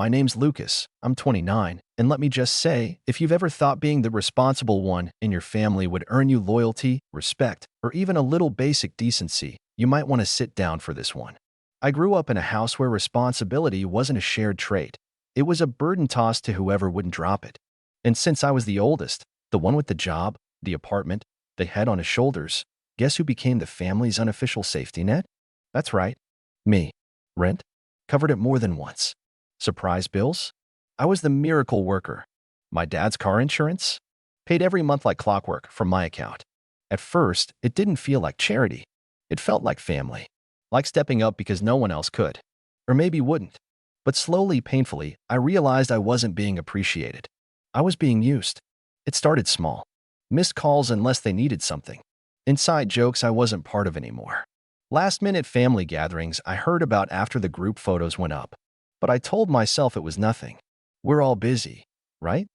My name's Lucas. I'm 29, and let me just say, if you've ever thought being the responsible one in your family would earn you loyalty, respect, or even a little basic decency, you might want to sit down for this one. I grew up in a house where responsibility wasn't a shared trait. It was a burden tossed to whoever wouldn't drop it. And since I was the oldest, the one with the job, the apartment, the head on his shoulders, guess who became the family's unofficial safety net? That's right, me. Rent? Covered it more than once. Surprise bills? I was the miracle worker. My dad's car insurance? Paid every month like clockwork from my account. At first, it didn't feel like charity. It felt like family. Like stepping up because no one else could. Or maybe wouldn't. But slowly, painfully, I realized I wasn't being appreciated. I was being used. It started small. Missed calls unless they needed something. Inside jokes I wasn't part of anymore. Last-minute family gatherings I heard about after the group photos went up. But I told myself it was nothing. We're all busy, right?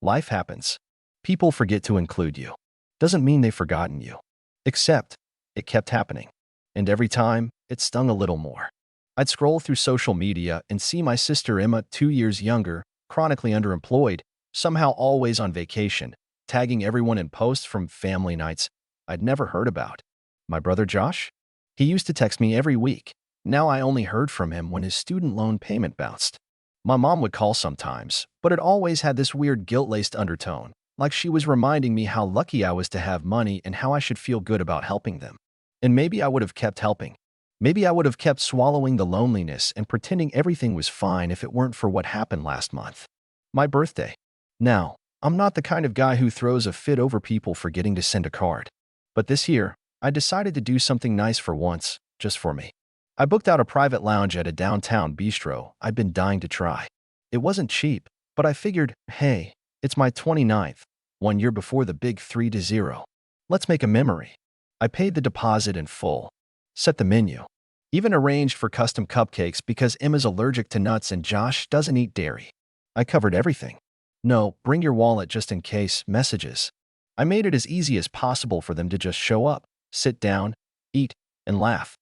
Life happens. People forget to include you. Doesn't mean they've forgotten you. Except, it kept happening. And every time, it stung a little more. I'd scroll through social media and see my sister Emma, 2 years younger, chronically underemployed, somehow always on vacation, tagging everyone in posts from family nights I'd never heard about. My brother Josh? He used to text me every week. Now I only heard from him when his student loan payment bounced. My mom would call sometimes, but it always had this weird guilt-laced undertone, like she was reminding me how lucky I was to have money and how I should feel good about helping them. And maybe I would have kept helping. Maybe I would have kept swallowing the loneliness and pretending everything was fine if it weren't for what happened last month. My birthday. Now, I'm not the kind of guy who throws a fit over people forgetting to send a card. But this year, I decided to do something nice for once, just for me. I booked out a private lounge at a downtown bistro I'd been dying to try. It wasn't cheap, but I figured, hey, it's my 29th, 1 year before the big 3-0. Let's make a memory. I paid the deposit in full, set the menu, even arranged for custom cupcakes because Emma's allergic to nuts and Josh doesn't eat dairy. I covered everything. No, bring your wallet just in case messages. I made it as easy as possible for them to just show up, sit down, eat, and laugh.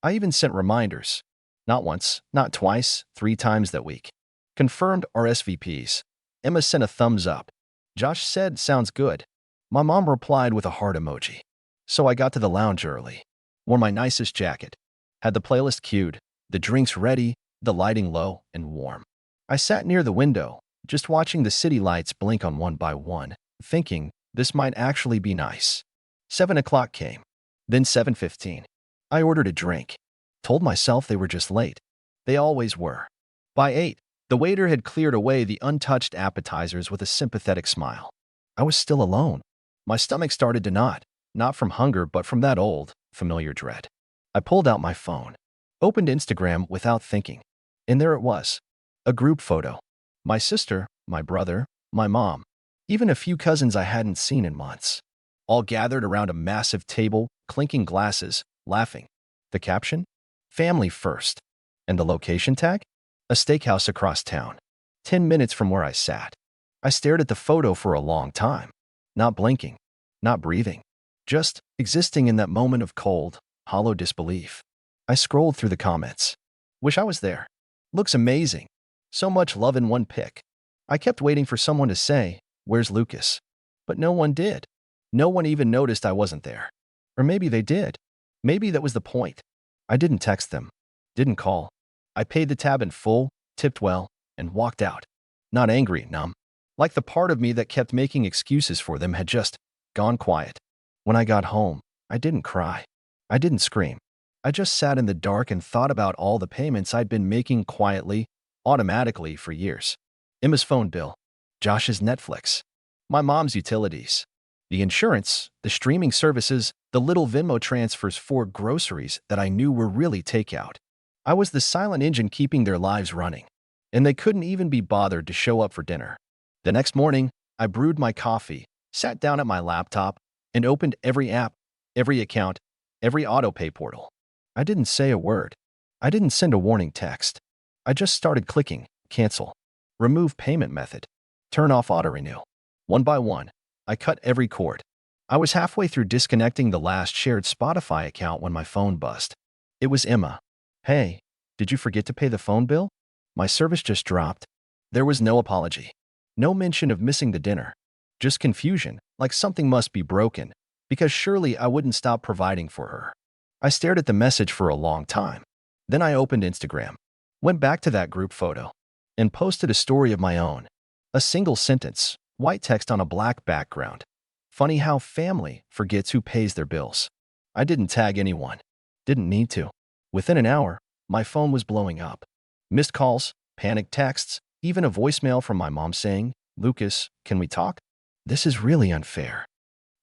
I even sent reminders. Not once, not twice, 3 times that week. Confirmed RSVPs. Emma sent a thumbs up. Josh said, sounds good. My mom replied with a heart emoji. So I got to the lounge early. Wore my nicest jacket. Had the playlist queued, the drinks ready, the lighting low and warm. I sat near the window, just watching the city lights blink on one by one, thinking this might actually be nice. 7 o'clock came. Then 7:15. I ordered a drink. Told myself they were just late. They always were. By 8, the waiter had cleared away the untouched appetizers with a sympathetic smile. I was still alone. My stomach started to knot, not from hunger but from that old, familiar dread. I pulled out my phone, opened Instagram without thinking, and there it was. A group photo. My sister, my brother, my mom, even a few cousins I hadn't seen in months. All gathered around a massive table, clinking glasses, laughing. The caption? Family first. And the location tag? A steakhouse across town. 10 minutes from where I sat. I stared at the photo for a long time. Not blinking. Not breathing. Just existing in that moment of cold, hollow disbelief. I scrolled through the comments. Wish I was there. Looks amazing. So much love in one pic. I kept waiting for someone to say, where's Lucas? But no one did. No one even noticed I wasn't there. Or maybe they did. Maybe that was the point. I didn't text them. Didn't call. I paid the tab in full, tipped well, and walked out. Not angry, numb. Like the part of me that kept making excuses for them had just gone quiet. When I got home, I didn't cry. I didn't scream. I just sat in the dark and thought about all the payments I'd been making quietly, automatically for years. Emma's phone bill. Josh's Netflix. My mom's utilities. The insurance, the streaming services, the little Venmo transfers for groceries that I knew were really takeout. I was the silent engine keeping their lives running. And they couldn't even be bothered to show up for dinner. The next morning, I brewed my coffee, sat down at my laptop, and opened every app, every account, every auto-pay portal. I didn't say a word. I didn't send a warning text. I just started clicking, cancel, remove payment method, turn off auto-renew. One by one, I cut every cord. I was halfway through disconnecting the last shared Spotify account when my phone buzzed. It was Emma. Hey, did you forget to pay the phone bill? My service just dropped. There was no apology. No mention of missing the dinner. Just confusion, like something must be broken, because surely I wouldn't stop providing for her. I stared at the message for a long time. Then I opened Instagram, went back to that group photo, and posted a story of my own. A single sentence, white text on a black background. Funny how family forgets who pays their bills. I didn't tag anyone. Didn't need to. Within an hour, my phone was blowing up. Missed calls, panicked texts, even a voicemail from my mom saying, "Lucas, can we talk?" This is really unfair.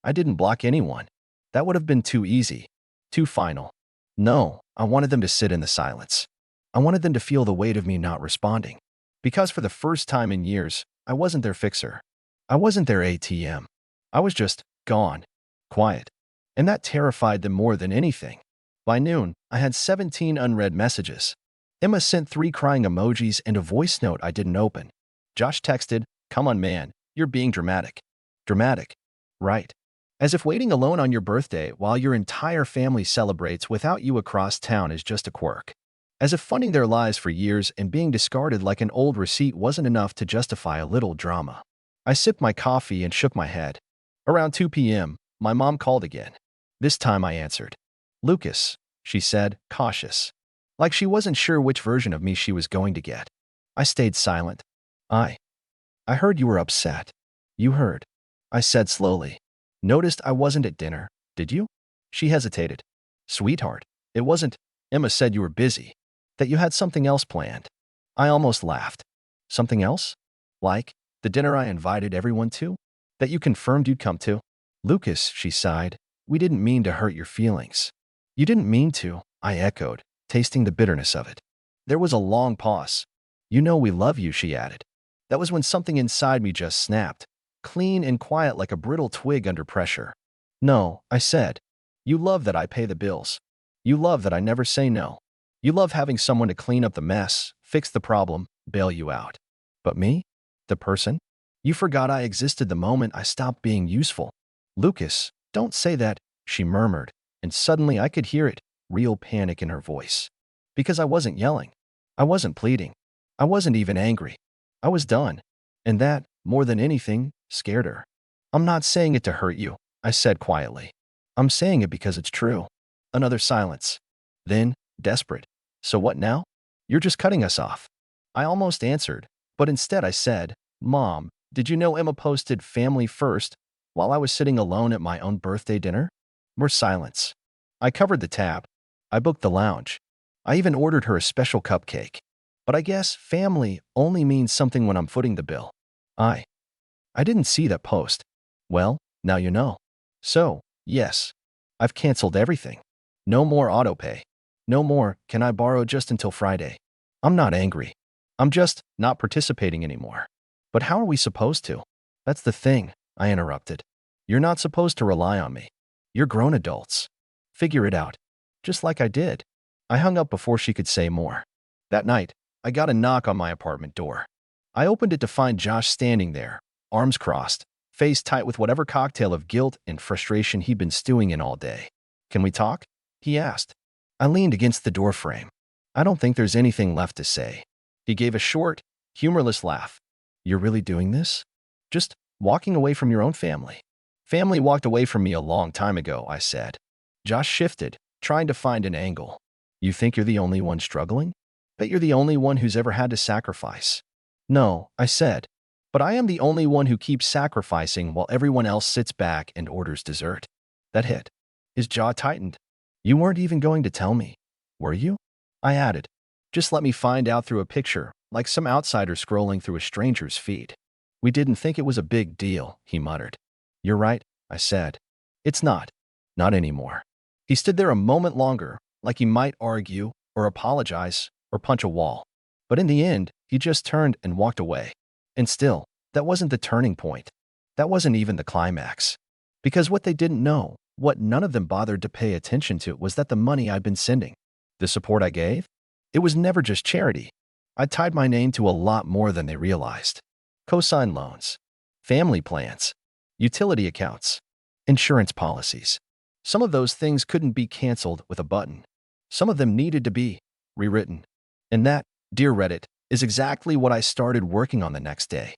I didn't block anyone. That would have been too easy, too final. No, I wanted them to sit in the silence. I wanted them to feel the weight of me not responding. Because for the first time in years, I wasn't their fixer. I wasn't their ATM. I was just gone, quiet. And that terrified them more than anything. By noon, I had 17 unread messages. Emma sent 3 crying emojis and a voice note I didn't open. Josh texted, "Come on, man, you're being dramatic." Dramatic. Right. As if waiting alone on your birthday while your entire family celebrates without you across town is just a quirk. As if funding their lives for years and being discarded like an old receipt wasn't enough to justify a little drama. I sipped my coffee and shook my head. Around 2 p.m., my mom called again. This time I answered. "Lucas," she said, cautious. Like she wasn't sure which version of me she was going to get. I stayed silent. I heard you were upset." "You heard," I said slowly. "Noticed I wasn't at dinner, did you?" She hesitated. "Sweetheart, it wasn't. Emma said you were busy, that you had something else planned." I almost laughed. "Something else? Like the dinner I invited everyone to? That you confirmed you'd come to?" "Lucas," she sighed, "we didn't mean to hurt your feelings." "You didn't mean to," I echoed, tasting the bitterness of it. There was a long pause. "You know we love you," she added. That was when something inside me just snapped, clean and quiet like a brittle twig under pressure. "No," I said. "You love that I pay the bills. You love that I never say no. You love having someone to clean up the mess, fix the problem, bail you out. But me? The person? You forgot I existed the moment I stopped being useful." "Lucas, don't say that," she murmured, and suddenly I could hear it, real panic in her voice. Because I wasn't yelling. I wasn't pleading. I wasn't even angry. I was done. And that, more than anything, scared her. "I'm not saying it to hurt you," I said quietly. "I'm saying it because it's true." Another silence. Then, desperate. "So what now? You're just cutting us off." I almost answered, but instead I said, "Mom, did you know Emma posted family first while I was sitting alone at my own birthday dinner?" More silence. I covered the tab. I booked the lounge. I even ordered her a special cupcake. But I guess family only means something when I'm footing the bill. I didn't see that post. Well, now you know. So, yes, I've canceled everything. No more autopay. No more, "Can I borrow just until Friday?" I'm not angry. I'm just not participating anymore. "But how are we supposed to?" "That's the thing," I interrupted. "You're not supposed to rely on me. You're grown adults. Figure it out." Just like I did. I hung up before she could say more. That night, I got a knock on my apartment door. I opened it to find Josh standing there, arms crossed, face tight with whatever cocktail of guilt and frustration he'd been stewing in all day. "Can we talk?" he asked. I leaned against the doorframe. "I don't think there's anything left to say." He gave a short, humorless laugh. "You're really doing this? Just walking away from your own family?" "Family walked away from me a long time ago," I said. Josh shifted, trying to find an angle. "You think you're the only one struggling? Bet you're the only one who's ever had to sacrifice." "No," I said, "but I am the only one who keeps sacrificing while everyone else sits back and orders dessert." That hit. His jaw tightened. "You weren't even going to tell me, were you?" I added. "Just let me find out through a picture, like some outsider scrolling through a stranger's feed." "We didn't think it was a big deal," he muttered. "You're right," I said. "It's not. Not anymore." He stood there a moment longer, like he might argue, or apologize, or punch a wall. But in the end, he just turned and walked away. And still, that wasn't the turning point. That wasn't even the climax. Because what they didn't know, what none of them bothered to pay attention to, was that the money I'd been sending, the support I gave, it was never just charity. I tied my name to a lot more than they realized. Cosign loans, family plans, utility accounts, insurance policies. Some of those things couldn't be canceled with a button. Some of them needed to be rewritten. And that, dear Reddit, is exactly what I started working on the next day.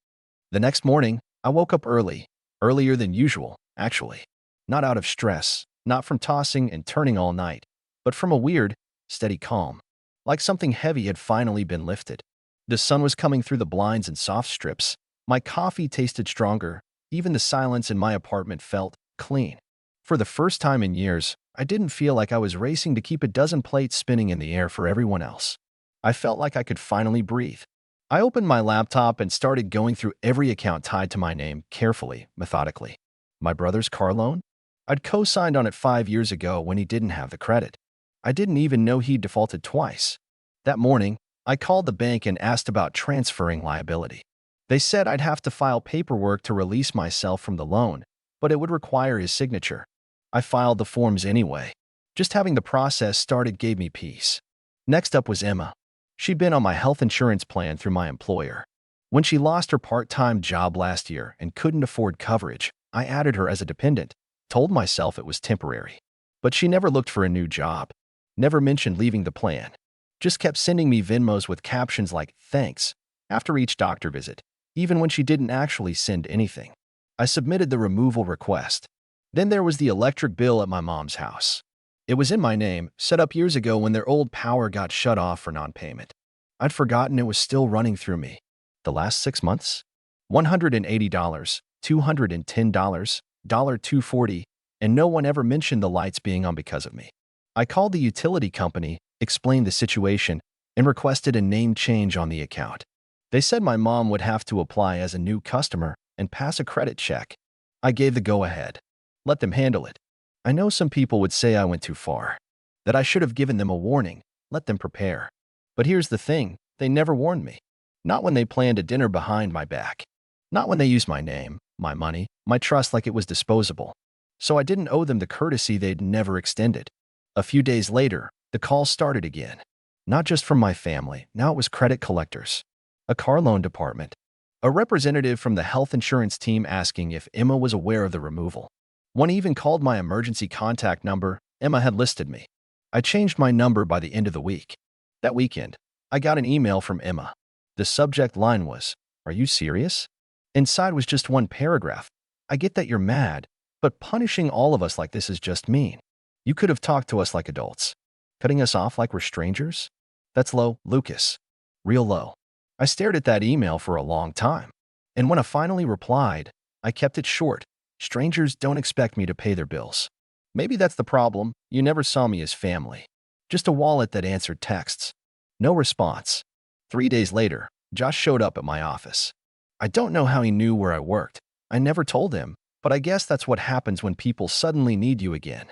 The next morning, I woke up early, earlier than usual, actually. Not out of stress, not from tossing and turning all night, but from a weird, steady calm. Like something heavy had finally been lifted. The sun was coming through the blinds in soft strips. My coffee tasted stronger. Even the silence in my apartment felt clean. For the first time in years, I didn't feel like I was racing to keep a dozen plates spinning in the air for everyone else. I felt like I could finally breathe. I opened my laptop and started going through every account tied to my name carefully, methodically. My brother's car loan? I'd co-signed on it 5 years ago when he didn't have the credit. I didn't even know he'd defaulted twice. That morning, I called the bank and asked about transferring liability. They said I'd have to file paperwork to release myself from the loan, but it would require his signature. I filed the forms anyway. Just having the process started gave me peace. Next up was Emma. She'd been on my health insurance plan through my employer. When she lost her part-time job last year and couldn't afford coverage, I added her as a dependent, told myself it was temporary. But she never looked for a new job, never mentioned leaving the plan. Just kept sending me Venmos with captions like, "Thanks," after each doctor visit, even when she didn't actually send anything. I submitted the removal request. Then there was the electric bill at my mom's house. It was in my name, set up years ago when their old power got shut off for non-payment. I'd forgotten it was still running through me. The last 6 months? $180, $210, $240, and no one ever mentioned the lights being on because of me. I called the utility company, explained the situation, and requested a name change on the account. They said my mom would have to apply as a new customer and pass a credit check. I gave the go-ahead. Let them handle it. I know some people would say I went too far, that I should have given them a warning, let them prepare. But here's the thing, they never warned me. Not when they planned a dinner behind my back. Not when they used my name, my money, my trust like it was disposable. So I didn't owe them the courtesy they'd never extended. A few days later, the calls started again. Not just from my family, now it was credit collectors, a car loan department, a representative from the health insurance team asking if Emma was aware of the removal. One even called my emergency contact number. Emma had listed me. I changed my number by the end of the week. That weekend, I got an email from Emma. The subject line was, "Are you serious?" Inside was just one paragraph. "I get that you're mad, but punishing all of us like this is just mean. You could have talked to us like adults. Cutting us off like we're strangers? That's low, Lucas. Real low." I stared at that email for a long time. And when I finally replied, I kept it short. Strangers don't expect me to pay their bills. Maybe that's the problem. You never saw me as family. Just a wallet that answered texts. No response. 3 days later, Josh showed up at my office. I don't know how he knew where I worked. I never told him, but I guess that's what happens when people suddenly need you again.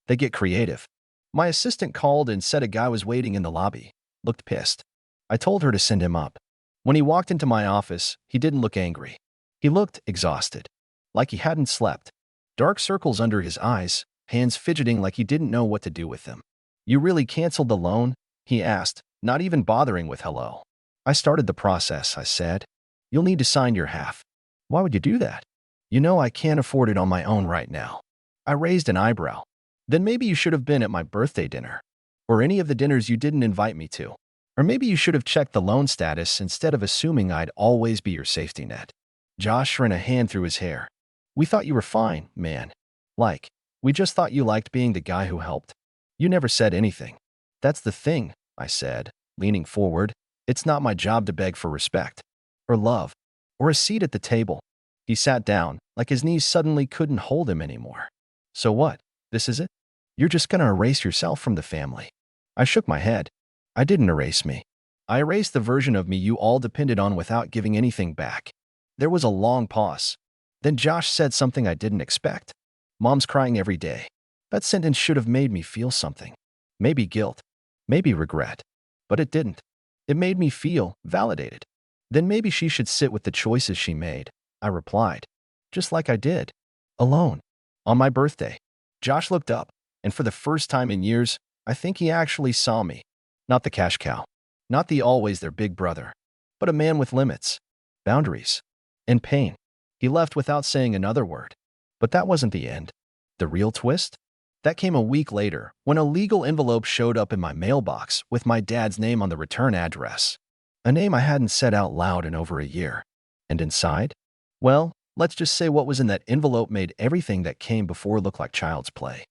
They get creative. My assistant called and said a guy was waiting in the lobby. Looked pissed. I told her to send him up. When he walked into my office, he didn't look angry. He looked exhausted, like he hadn't slept. Dark circles under his eyes, hands fidgeting like he didn't know what to do with them. "You really canceled the loan?" he asked, not even bothering with hello. "I started the process," I said. "You'll need to sign your half." "Why would you do that?" "You know I can't afford it on my own right now." I raised an eyebrow. "Then maybe you should have been at my birthday dinner. Or any of the dinners you didn't invite me to. Or maybe you should have checked the loan status instead of assuming I'd always be your safety net." Josh ran a hand through his hair. "We thought you were fine, man. Like, we just thought you liked being the guy who helped. You never said anything." "That's the thing," I said, leaning forward. "It's not my job to beg for respect. Or love. Or a seat at the table." He sat down, like his knees suddenly couldn't hold him anymore. "So what? This is it? You're just gonna erase yourself from the family?" I shook my head. "I didn't erase me. I erased the version of me you all depended on without giving anything back." There was a long pause. Then Josh said something I didn't expect. "Mom's crying every day." That sentence should have made me feel something. Maybe guilt. Maybe regret. But it didn't. It made me feel validated. "Then maybe she should sit with the choices she made," I replied. "Just like I did. Alone. On my birthday." Josh looked up, and for the first time in years, I think he actually saw me. Not the cash cow. Not the always their big brother. But a man with limits. Boundaries. And pain. He left without saying another word. But that wasn't the end. The real twist? That came a week later, when a legal envelope showed up in my mailbox with my dad's name on the return address. A name I hadn't said out loud in over a year. And inside? Well, let's just say what was in that envelope made everything that came before look like child's play.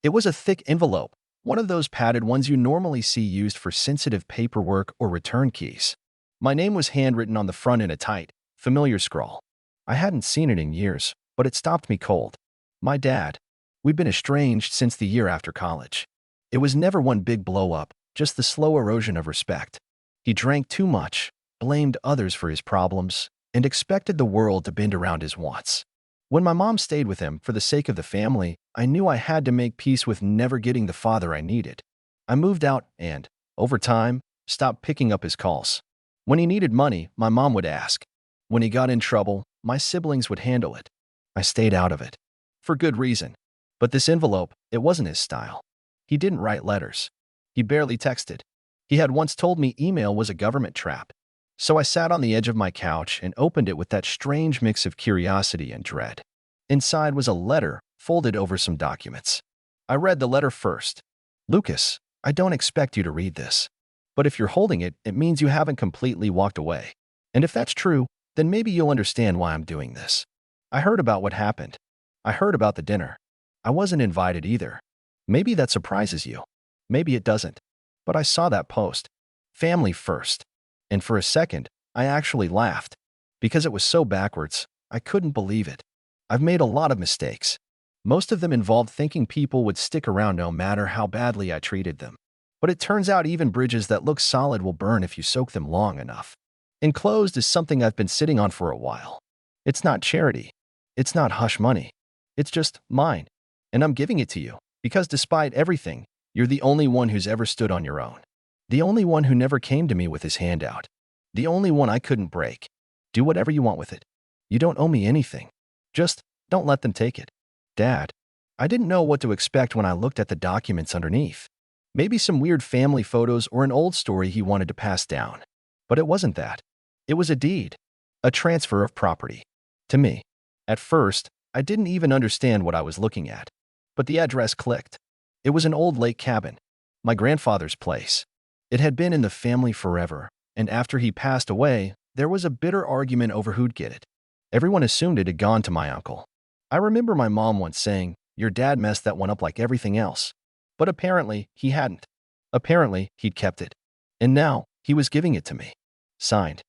It was a thick envelope, one of those padded ones you normally see used for sensitive paperwork or return keys. My name was handwritten on the front in a tight, familiar scrawl. I hadn't seen it in years, but it stopped me cold. My dad. We'd been estranged since the year after college. It was never one big blow-up, just the slow erosion of respect. He drank too much, blamed others for his problems, and expected the world to bend around his wants. When my mom stayed with him for the sake of the family, I knew I had to make peace with never getting the father I needed. I moved out and, over time, stopped picking up his calls. When he needed money, my mom would ask. When he got in trouble, my siblings would handle it. I stayed out of it. For good reason. But this envelope, it wasn't his style. He didn't write letters. He barely texted. He had once told me email was a government trap. So I sat on the edge of my couch and opened it with that strange mix of curiosity and dread. Inside was a letter, folded over some documents. I read the letter first. Lucas, I don't expect you to read this. But if you're holding it, it means you haven't completely walked away. And if that's true, then maybe you'll understand why I'm doing this. I heard about what happened. I heard about the dinner. I wasn't invited either. Maybe that surprises you. Maybe it doesn't. But I saw that post. Family first. And for a second, I actually laughed. Because it was so backwards, I couldn't believe it. I've made a lot of mistakes. Most of them involved thinking people would stick around no matter how badly I treated them. But it turns out even bridges that look solid will burn if you soak them long enough. Enclosed is something I've been sitting on for a while. It's not charity. It's not hush money. It's just mine. And I'm giving it to you, because despite everything, you're the only one who's ever stood on your own. The only one who never came to me with his hand out. The only one I couldn't break. Do whatever you want with it. You don't owe me anything. Just don't let them take it. Dad, I didn't know what to expect when I looked at the documents underneath. Maybe some weird family photos or an old story he wanted to pass down. But it wasn't that. It was a deed. A transfer of property. To me. At first, I didn't even understand what I was looking at. But the address clicked. It was an old lake cabin. My grandfather's place. It had been in the family forever, and after he passed away, there was a bitter argument over who'd get it. Everyone assumed it had gone to my uncle. I remember my mom once saying, "Your dad messed that one up like everything else." But apparently, he hadn't. Apparently, he'd kept it. And now, he was giving it to me. Signed.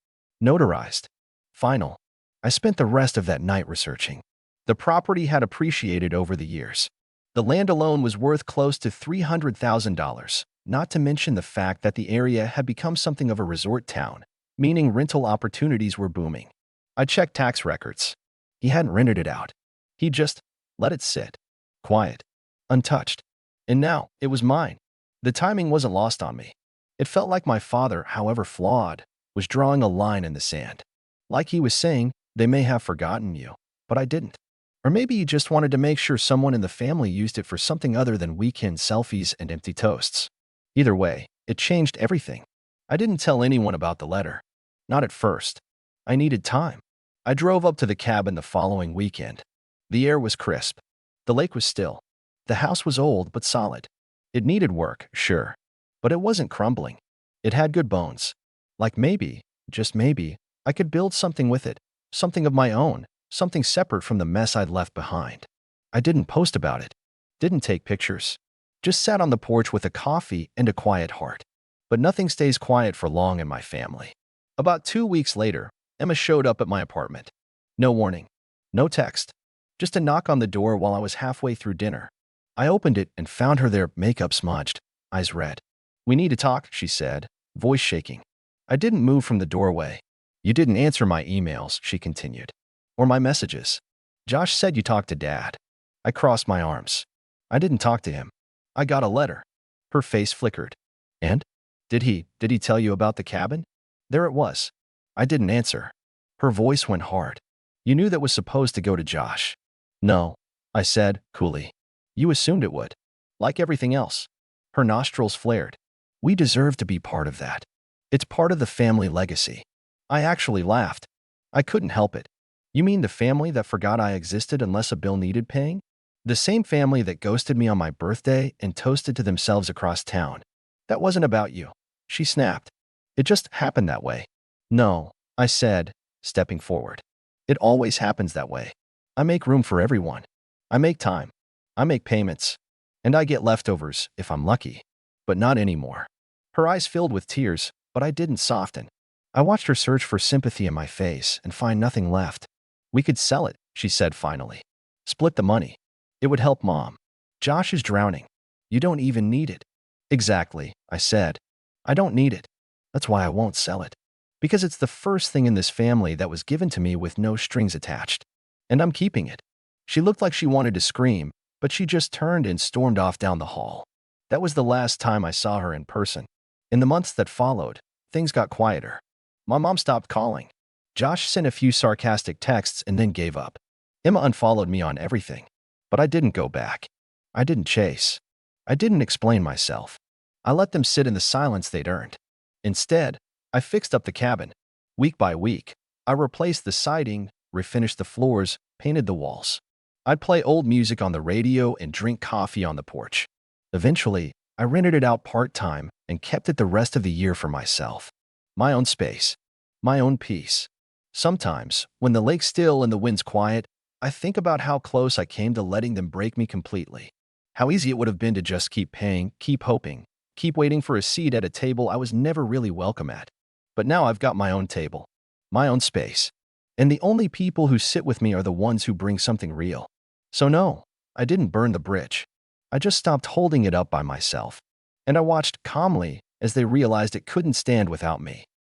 Notarized. Final. I spent the rest of that night researching. The property had appreciated over the years. The land alone was worth close to $300,000, not to mention the fact that the area had become something of a resort town, meaning rental opportunities were booming. I checked tax records. He hadn't rented it out. He just let it sit. Quiet. Untouched. And now, it was mine. The timing wasn't lost on me. It felt like my father, however flawed, was drawing a line in the sand. Like he was saying, they may have forgotten you, but I didn't. Or maybe he just wanted to make sure someone in the family used it for something other than weekend selfies and empty toasts. Either way, it changed everything. I didn't tell anyone about the letter. Not at first. I needed time. I drove up to the cabin the following weekend. The air was crisp. The lake was still. The house was old but solid. It needed work, sure. But it wasn't crumbling. It had good bones. Like maybe, just maybe, I could build something with it. Something of my own. Something separate from the mess I'd left behind. I didn't post about it. Didn't take pictures. Just sat on the porch with a coffee and a quiet heart. But nothing stays quiet for long in my family. About 2 weeks later, Emma showed up at my apartment. No warning. No text. Just a knock on the door while I was halfway through dinner. I opened it and found her there, makeup smudged, eyes red. "We need to talk," she said, voice shaking. I didn't move from the doorway. "You didn't answer my emails," she continued. "Or my messages. Josh said you talked to Dad." I crossed my arms. "I didn't talk to him. I got a letter." Her face flickered. "And? Did he tell you about the cabin?" There it was. I didn't answer. Her voice went hard. "You knew that was supposed to go to Josh." "No," I said, coolly. "You assumed it would. Like everything else." Her nostrils flared. "We deserve to be part of that. It's part of the family legacy." I actually laughed. I couldn't help it. "You mean the family that forgot I existed unless a bill needed paying? The same family that ghosted me on my birthday and toasted to themselves across town. That wasn't about you." She snapped. It just happened that way. No, I said, stepping forward. It always happens that way. I make room for everyone. I make time. I make payments. And I get leftovers if I'm lucky. But not anymore. Her eyes filled with tears, but I didn't soften. I watched her search for sympathy in my face and find nothing left. We could sell it, she said finally. Split the money. It would help Mom. Josh is drowning. You don't even need it. Exactly, I said. I don't need it. That's why I won't sell it. Because it's the first thing in this family that was given to me with no strings attached. And I'm keeping it. She looked like she wanted to scream, but she just turned and stormed off down the hall. That was the last time I saw her in person. In the months that followed, things got quieter. My mom stopped calling. Josh sent a few sarcastic texts and then gave up. Emma unfollowed me on everything. But I didn't go back. I didn't chase. I didn't explain myself. I let them sit in the silence they'd earned. Instead, I fixed up the cabin. Week by week, I replaced the siding, refinished the floors, painted the walls. I'd play old music on the radio and drink coffee on the porch. Eventually, I rented it out part-time and kept it the rest of the year for myself. My own space. My own peace. Sometimes, when the lake's still and the wind's quiet, I think about how close I came to letting them break me completely. How easy it would have been to just keep paying, keep hoping, keep waiting for a seat at a table I was never really welcome at. But now I've got my own table, my own space. And the only people who sit with me are the ones who bring something real. So no, I didn't burn the bridge. I just stopped holding it up by myself. And I watched calmly as they realized it couldn't stand without me.